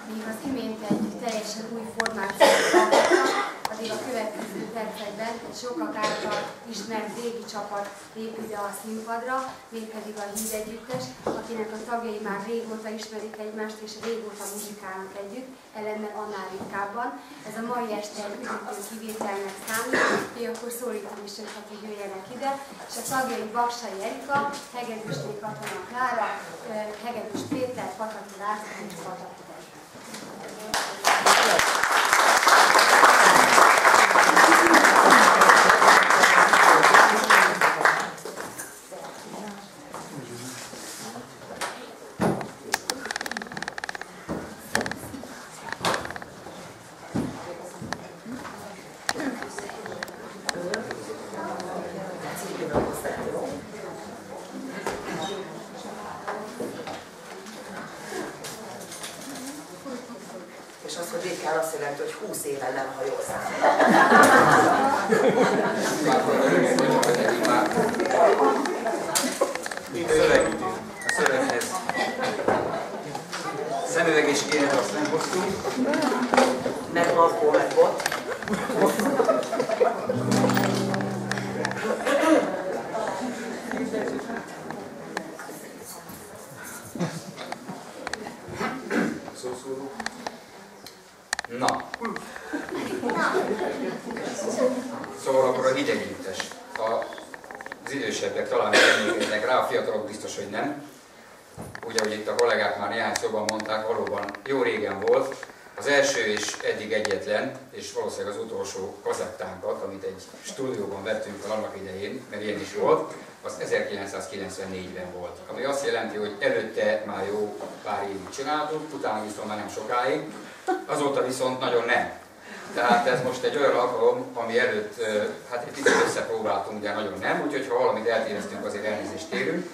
míg az imént egy teljesen új formációt láthatnak, addig a következő percekben egy sokak által ismert régi csapat épül be a színpadra, mégpedig a Híd Együttes, akinek a tagjai már régóta ismerik egymást és régóta muzsikálnak együtt, ellenben annál ritkábban. Ez a mai este egy üdítő kivételnek számít, így akkor szólítom is őket, hogy jöjjenek ide, és a tagjai Baksay Erika, Hegedűsné Katona Klára, Hegedűs Péter, Pataki László és Pataki Dezső. És az, hogy ritkán azt jelenti, hogy 20 éve nem hajózál. A szöveghez szemüveg is kéne, azt nem hoztunk. Meg makkó, meg bot. Na. Szóval akkor a Híd Együttes. Az idősebbek talán emlékeznek rá, a fiatalok biztos, hogy nem. Ugye, hogy itt a kollégák már néhány szóban mondták, valóban jó régen volt. Az első és eddig egyetlen, és valószínűleg az utolsó kazettánkat, amit egy stúdióban vettünk fel annak idején, mert ilyen is volt, az 1994-ben volt. Ami azt jelenti, hogy előtte már jó pár évig csináltuk, utána viszont már nem sokáig, azóta viszont nagyon nem. Tehát ez most egy olyan alkalom, ami előtt hát egy picit összepróbáltunk, de nagyon nem, úgyhogy ha valamit eltévesztünk, azért elnézést kérünk.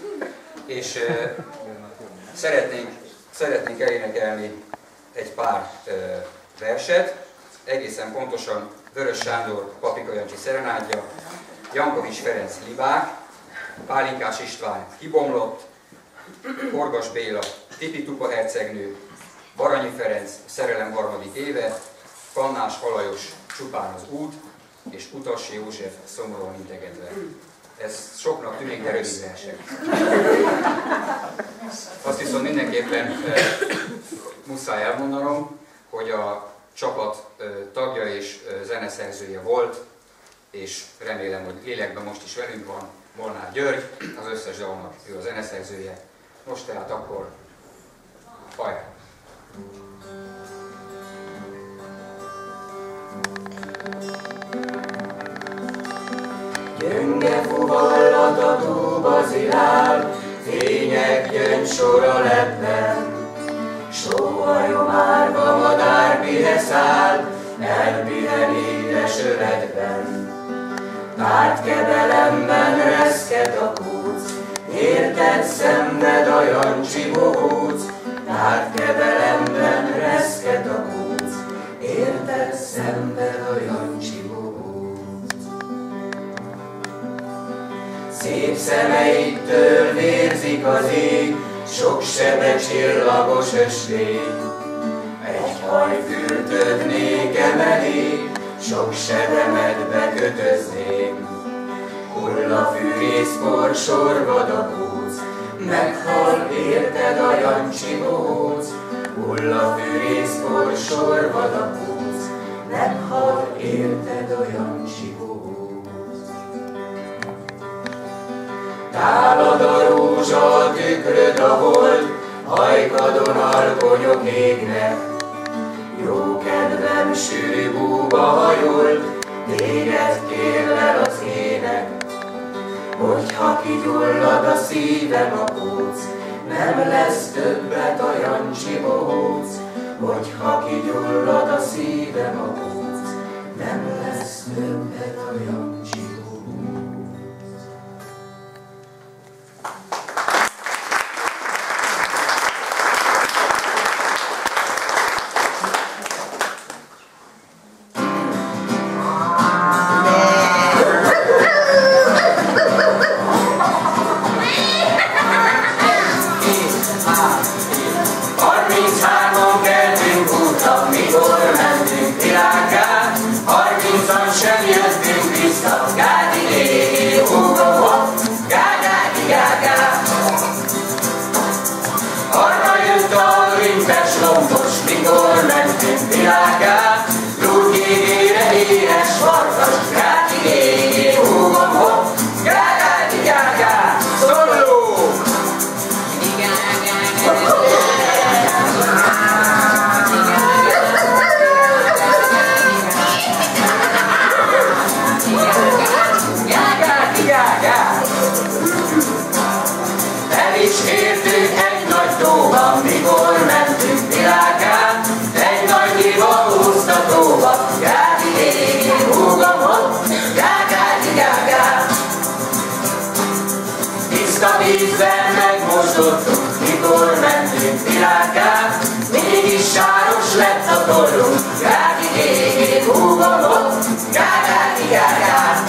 És szeretnénk elénekelni egy pár verset, egészen pontosan Vörös Sándor Papika Jancsi szerenádja, Jankovics Ferenc Libák, Pálinkás István Kibomlott, Horgas Béla Tipi-tupa hercegnő, Baranyi Ferenc Szerelem harmadik éve, Kannás Alajos Csupán az út, és Utassi József Szomorúan integetve. Ez soknak tűnik, de rövid versek. Azt viszont mindenképpen muszáj elmondanom, hogy a csapat tagja és zeneszerzője volt, és remélem, hogy lélekben most is velünk van, Molnár György, az összes dalnak ő a zeneszerzője. Most tehát akkor hajrá! Gyönge fuvallat a túba zilál, fények gyöngysor a lepben. Sóhajom árva madárpihe száll, elpihen édes övedben. Tárt kebelemben reszket a kúc, érted szenved a Jancsi bohóc. Tárt kebelemben reszket a kúc, érted szenved a Jancsi bohóc. Szép szemeittől vérzik az ég, sok sebe csillagos ösvény. Egy hajfürtöt nékem elég, sok sebemet bekötözném. Hullafűrészkor sorvad a kóc, meghal érted a Jancsi bohóc. Hullafűrészkor sorvad a kóc, meghal érted a Jancsi bohóc. Tálad a rózsa, a tükröd a hold, hajkadon alkonyok égnek. Jó kedvem sűrű búba hajolt, téged kérlel az ének. Hogyha kigyullad a szívem a kóc, nem lesz többet a Jancsi bohóc. Hogyha kigyullad a szívem a kóc, nem lesz többet a Jancsi bohóc. boldog, gági gégi, húgomot, gágági gágá.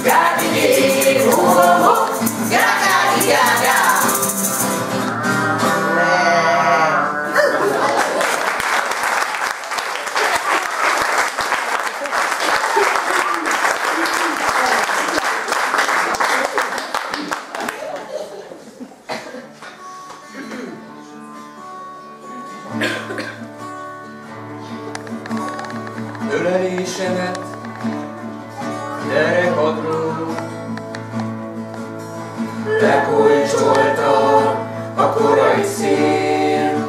Gági gégi, húgomot, gágági gágá. Ölelésemet derekadról lekulcsolta a korai szél.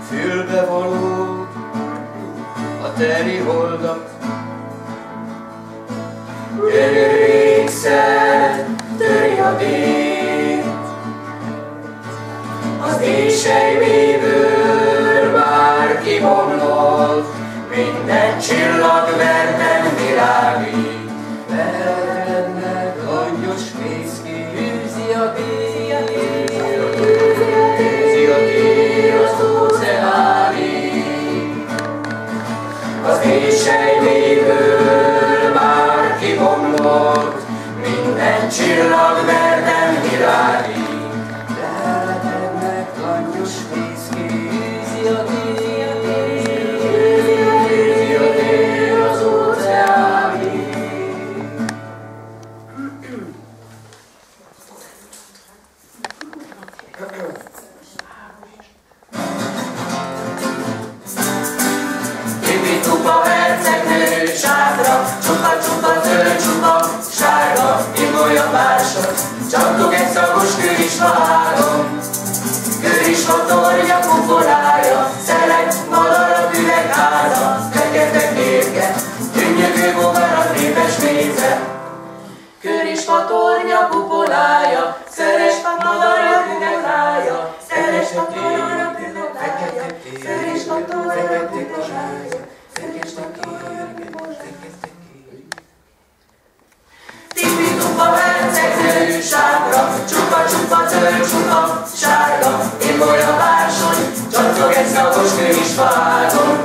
Fülbe való a teri holdat, gyönyörékszer töri a dél. Az éjsejvéből már kibomlott, minden csillag verden világít. Verdennek langyos fészki űzi a tél, űzi a tél az óceánig. Az éjsejvéből már kibomlott, minden csillag verden világít. Verdennek langyos fészki űzi a tél, Csupa hercegnő sádra, csupa zöld, csupa sárga, imbolya bársat, csattog egy szagos kőrisva ágon. Kőrisva tornya kupolája, szelek, madara, üvegháza, fekete kérge, gyöngyögő bogarat, népes méze. Kőrisva tornya kupolája, szeres madara, üvegháza, szeres madara, üvegháza, szeres madara, üvegháza. Tipi-tupa hercegnő sárga, csupa zöld, csupa sárga, imbolya bársony, csattog egy szagos kőrisva ágon.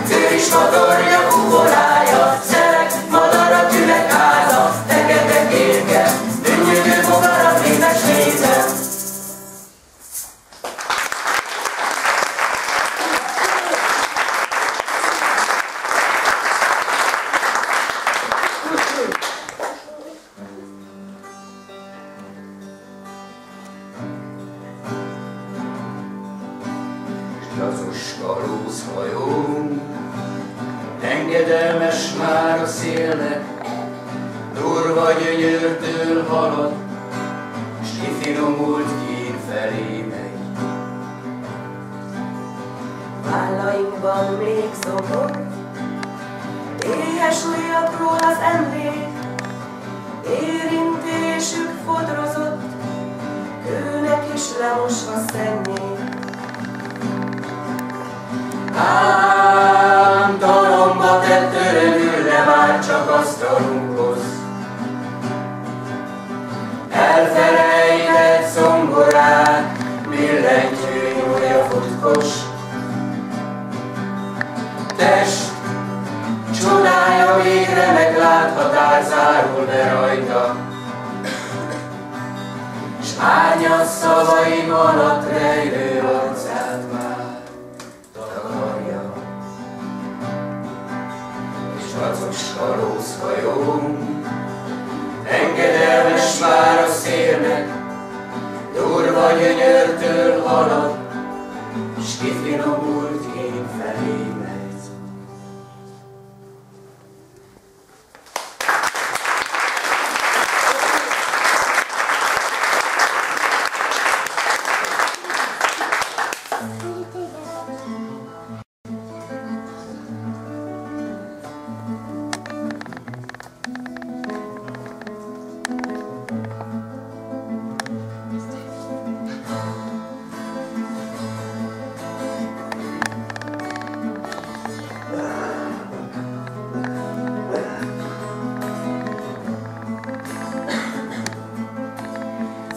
Kőrisva tornya kupolája, szelek, madarat, üvegháza, fekete kérge, dünnyögő bogarat, népes méze. Lazos kalózhajón, engedelmes már a szélnek, durva gyönyörtől halad, s kifinomult kín felé megy. Vállainkban még szobor, éhes ujjakról az emlék, érintésük fodrozott, kőnek is lemosva szennyét. Ám talomba tett örömül ne vár csak asztalunkhoz. Elfelejtett zongorák, billentyű nyúlja futkos. Test csodája végre megláthatár zárul be rajta, s árnyas szavaim alatt rejlő arcát már takarja. És vacos kalózhajón, engedelmes már a szélnek, durva gyönyörtől halad, s kifinomult kém felé megy.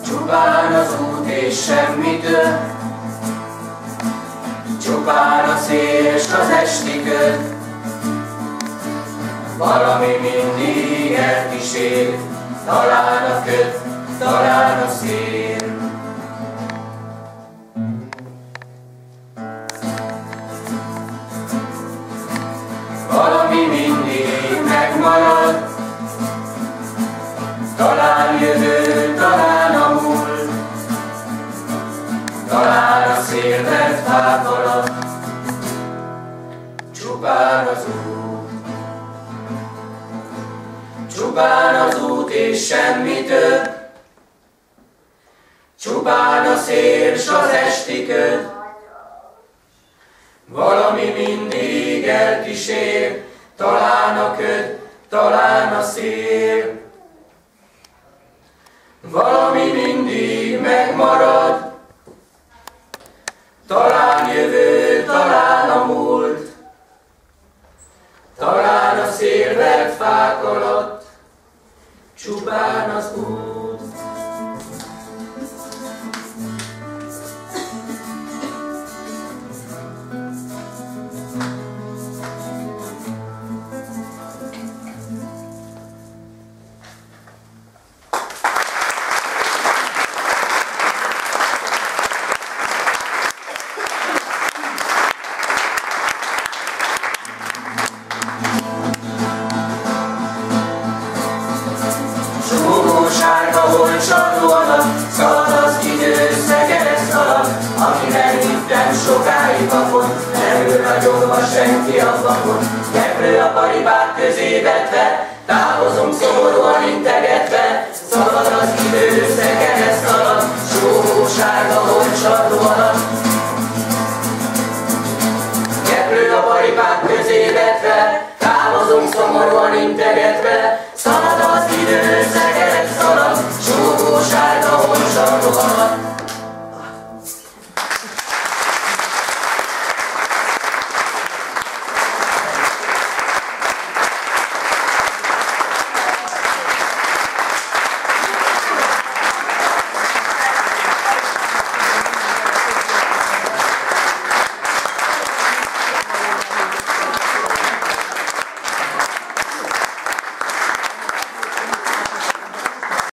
Csupán az út és semmitől, Csupán a szél és az esti köd, valami mindig elkísér, talán a köd, talán a szél. Valami mindig megmarad, talán jövő, talán a múlt, talán a szél vett fák alatt, csupán az út. Csupán az út és semmi több, csupán a szél s az esti köd, valami mindig elkísér, talán a köd, talán a szél. Valami mindig megmarad, talán jövő, talán a múlt, talán a szél vert fák alatt, csupán az út. Szalad az idő, szegere szalad, akinek hittem sokáig kapott, nem ül ragyogva senki a fakon. Keplő a paribák közé vetve, távozom szomorúan integetve. Szalad az idő, szegere szalad, sósárga honcsad,